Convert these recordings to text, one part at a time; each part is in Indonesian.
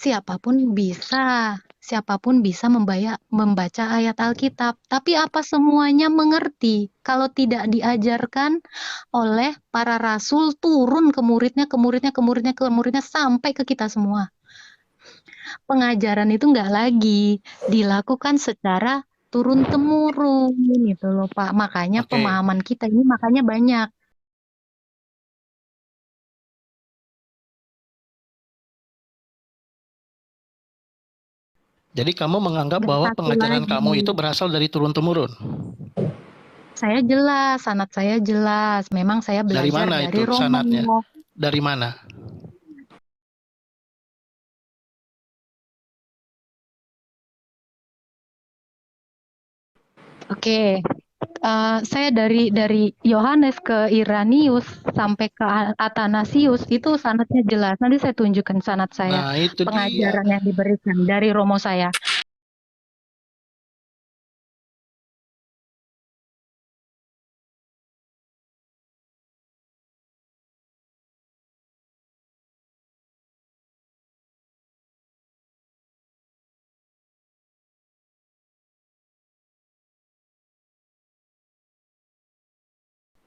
Siapapun bisa membaca ayat Alkitab, tapi apa semuanya mengerti? Kalau tidak diajarkan oleh para rasul turun ke muridnya, ke muridnya, ke muridnya, ke muridnya sampai ke kita semua. Pengajaran itu nggak lagi dilakukan secara turun-temurun gitu loh Pak. Makanya Oke. pemahaman kita ini makanya banyak. Jadi kamu menganggap Nggak bahwa satu pengajaran lagi. kamu itu berasal dari turun-temurun. Saya jelas, sanad saya jelas. Memang saya Dari belajar mana dari itu Romo. sanatnya? Dari mana? Oke, saya dari Yohanes ke Iranius sampai ke Athanasius itu sanadnya jelas. Nanti saya tunjukkan sanad saya, Nah, itu dia. pengajaran yang diberikan dari Romo saya.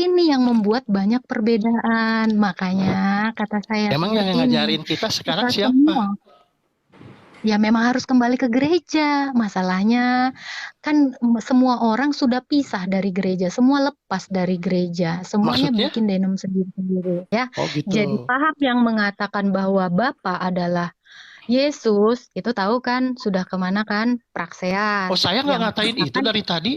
Ini yang membuat banyak perbedaan. Makanya kata saya Emang yang seperti ini, ngajarin kita kita sekarang siapa? semua ya memang harus kembali ke gereja. Masalahnya kan semua orang sudah pisah dari gereja, semua lepas dari gereja, semuanya Maksudnya? bikin denom sendiri-sendiri ya. Oh Jadi gitu. paham yang mengatakan bahwa Bapa adalah Yesus, itu tahu kan sudah kemana kan? Oh, Praxeas saya nggak yang ngatain itu katakan dari tadi.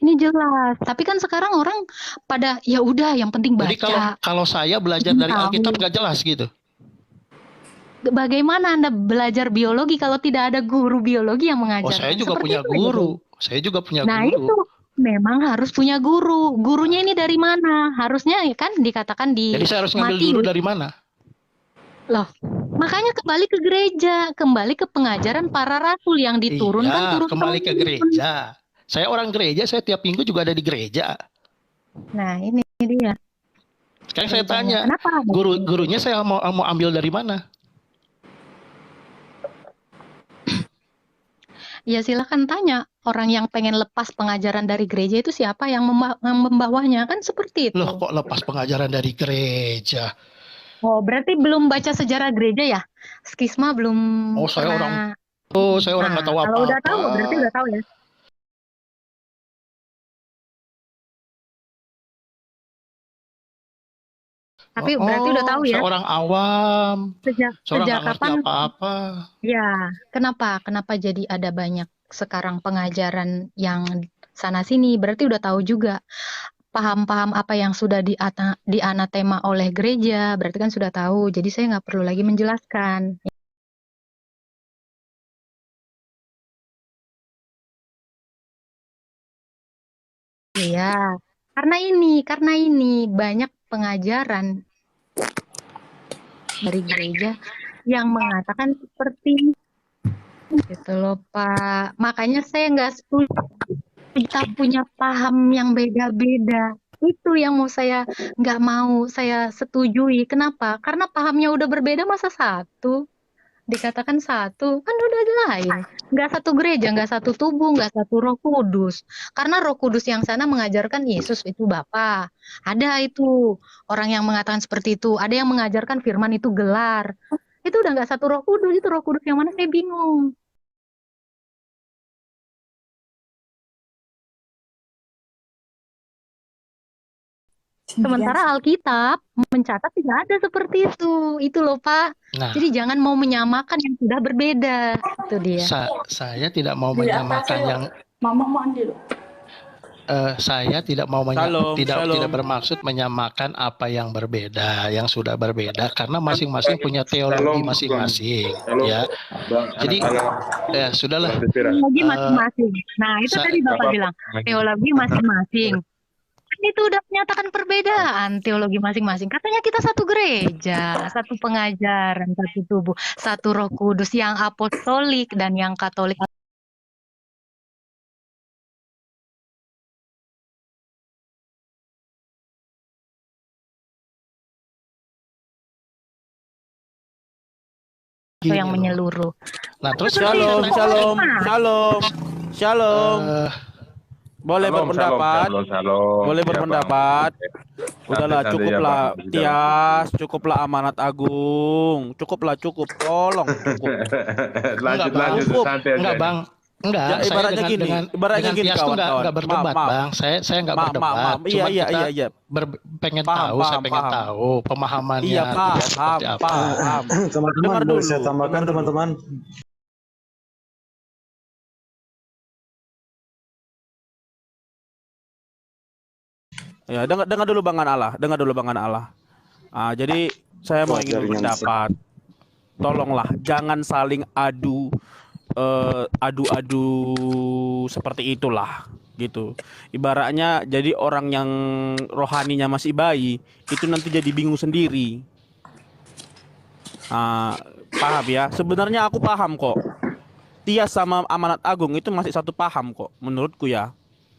ini jelas. Tapi kan sekarang orang pada ya udah yang penting Jadi kalau baca, kalau saya belajar ingin dari tahu. Alkitab nggak jelas gitu. Bagaimana Anda belajar biologi kalau tidak ada guru biologi yang Oh, saya mengajarkan? juga Seperti punya itu aja guru. dulu. Saya juga punya Nah, guru. itu memang harus punya guru. Gurunya ini dari mana? Harusnya ya kan dikatakan di Jadi saya harus ngambil guru Matius. dari mana? Loh, makanya kembali ke gereja, kembali ke pengajaran para rasul yang Iya, diturunkan kembali ke turun-temurun. gereja. Saya orang gereja, saya tiap minggu juga ada di gereja. Nah, ini dia Sekarang saya gerejanya. tanya, Kenapa ada di gurunya gereja? saya mau ambil dari mana? Ya silakan tanya orang yang pengen lepas pengajaran dari gereja itu siapa yang membawanya kan seperti Loh, itu. kok lepas pengajaran dari gereja? Oh, berarti belum baca sejarah gereja ya? Skisma belum Oh, pernah. saya orang nggak Nah, tahu kalau udah apa-apa. tahu berarti udah tahu ya. Tapi berarti udah tahu Saya ya. orang awam. Sejak Saya orang sejak nggak ngerti kapan? apa-apa. Ya, kenapa? Kenapa jadi ada banyak sekarang pengajaran yang sana sini? Berarti udah tahu juga paham-paham apa yang sudah dianatema oleh gereja. Berarti kan sudah tahu. Jadi saya nggak perlu lagi menjelaskan. Iya, karena ini banyak pengajaran dari gereja yang mengatakan seperti gitu loh Pak. Makanya saya nggak setuju kita punya paham yang beda-beda. Itu yang nggak mau saya setujui. Kenapa? Karena pahamnya udah berbeda masa satu. Dikatakan satu, kan udah lain. nggak satu gereja, nggak satu tubuh, nggak satu Roh Kudus. Karena Roh Kudus yang sana mengajarkan Yesus itu Bapa. Ada itu orang yang mengatakan seperti itu. Ada yang mengajarkan firman itu gelar. Itu udah nggak satu Roh Kudus. Itu Roh Kudus yang mana saya bingung. Sementara Alkitab mencatat tidak ada seperti itu. Itu loh Pak. Nah, Jadi jangan mau menyamakan yang sudah berbeda. Itu dia. saya tidak mau menyamakan yang Mama mau mandi loh. saya tidak mau Shalom, tidak shalom. bermaksud menyamakan apa yang berbeda, yang sudah berbeda, karena masing-masing punya teologi Shalom, masing-masing, Shalom. ya. Bang, Jadi ya sudahlah. Teologi masing-masing. Nah, itu tadi Bapak bilang, teologi masing-masing. Kan itu udah menyatakan perbedaan teologi masing-masing. Katanya kita satu gereja, satu pengajaran, satu tubuh, satu Roh Kudus yang apostolik dan yang katolik. Atau yang menyeluruh. Nah, terus Shalom, shalom, shalom, shalom. Boleh berpendapat, boleh berpendapat. Udahlah, cukuplah Tias, cukuplah Amanat Agung, cukuplah, cukup, tolong, cukup. lanjut santai aja. Enggak, Bang. Enggak, Ya, saya ibaratnya dengan, gini, dengan, ibaratnya dengan gini, Tias tuh kawan-kawan. enggak berdebat, Maaf. Bang. Saya enggak Maaf, berdebat. maaf. Cuma Iya. kita pengen Paham, tahu, saya pengen paham. tahu pemahamannya Iya, Tias seperti apa. paham. Teman-teman, Dengar boleh dulu, saya tambahkan dengar dulu. teman-teman. Ya, dengar dulu Bang Allah, dengar dulu Bang Allah. Jadi saya mau ingin berpendapat. Tolonglah jangan saling adu seperti itulah gitu. Ibaratnya jadi orang yang rohaninya masih bayi itu nanti jadi bingung sendiri. Paham ya? Sebenarnya aku paham kok. Tias sama Amanat Agung itu masih satu paham kok, menurutku ya.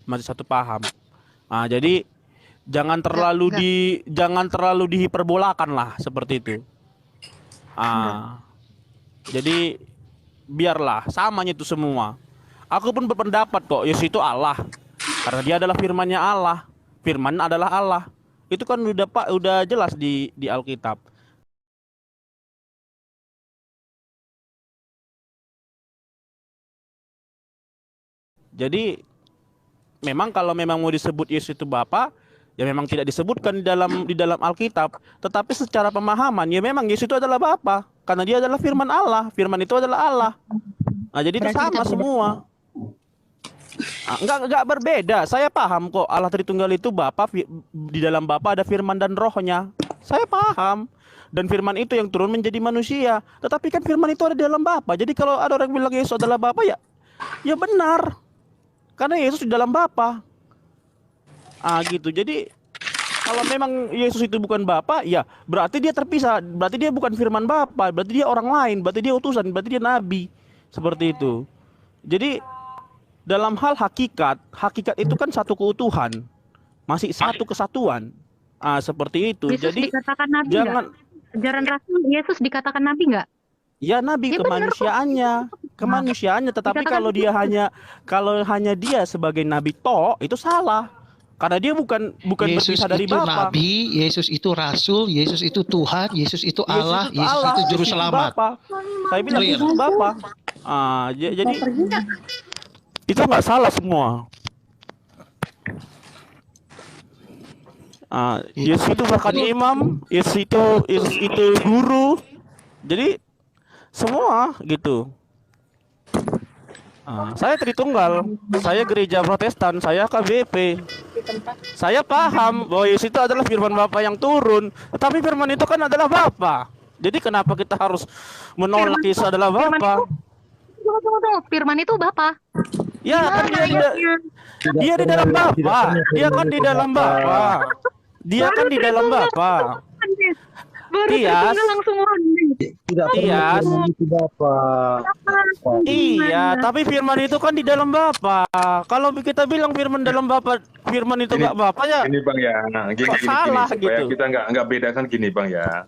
Masih satu paham. Jadi jangan terlalu dihiperbolakan lah seperti itu. Jadi biarlah samanya itu semua. Aku pun berpendapat kok Yesus itu Allah. Karena dia adalah firman-Nya Allah. Firman adalah Allah. Itu kan udah jelas di Alkitab. Jadi memang kalau memang mau disebut Yesus itu Bapa, ya memang tidak disebutkan di dalam Alkitab, tetapi secara pemahaman ya memang Yesus itu adalah Bapa, karena dia adalah firman Allah, firman itu adalah Allah. Jadi itu sama semua. Enggak berbeda. Saya paham kok Allah Tritunggal itu Bapa, di dalam Bapa ada firman dan rohnya. Saya paham. Dan firman itu yang turun menjadi manusia. Tetapi kan firman itu ada di dalam Bapa. Jadi kalau ada orang bilang Yesus adalah Bapa ya benar. Karena Yesus di dalam Bapa. Gitu. Jadi kalau memang Yesus itu bukan Bapa, ya berarti dia terpisah. Berarti dia bukan firman Bapa, berarti dia orang lain, berarti dia utusan, berarti dia nabi. Seperti itu. Jadi dalam hal hakikat itu kan satu keutuhan. Masih satu kesatuan. Seperti itu. Yesus Jadi dikatakan nabi jangan enggak? Ajaran Rasul Yesus dikatakan nabi enggak? ya nabi Ya benar kok. kemanusiaannya, tetapi Dikatakan kalau hanya dia sebagai nabi itu salah. Karena dia bukan Yesus berpisah dari itu Bapa. nabi, Yesus itu rasul, Yesus itu Tuhan, Yesus itu Allah, Yesus itu juru Yesus itu selamat. Bapa. Saya bilang Clear. Yesus Bapa. Jadi itu nggak salah semua. Yesus itu bahkan imam, Yesus itu guru. Jadi semua gitu. Saya Tritunggal, saya gereja Protestan, saya KBP. Saya paham bahwa Yesus itu adalah firman Bapa yang turun, tetapi firman itu kan adalah Bapa. Jadi kenapa kita harus menolak Yesus adalah Bapa? Tunggu. Firman itu Bapa. Ya kan dia di dalam Bapa. Dia kan di dalam Bapa. Dia kan di dalam Bapa. Baru Tias. Tritunggal langsung Tidak Tias. perlu itu Bapak. Iya, tapi firman itu kan di dalam Bapa. Kalau kita bilang firman dalam Bapa, firman itu Ini- nggak Bapa ya. Gini Bang ya, gini Kok salah supaya gitu? kita nggak bedakan gini Bang ya.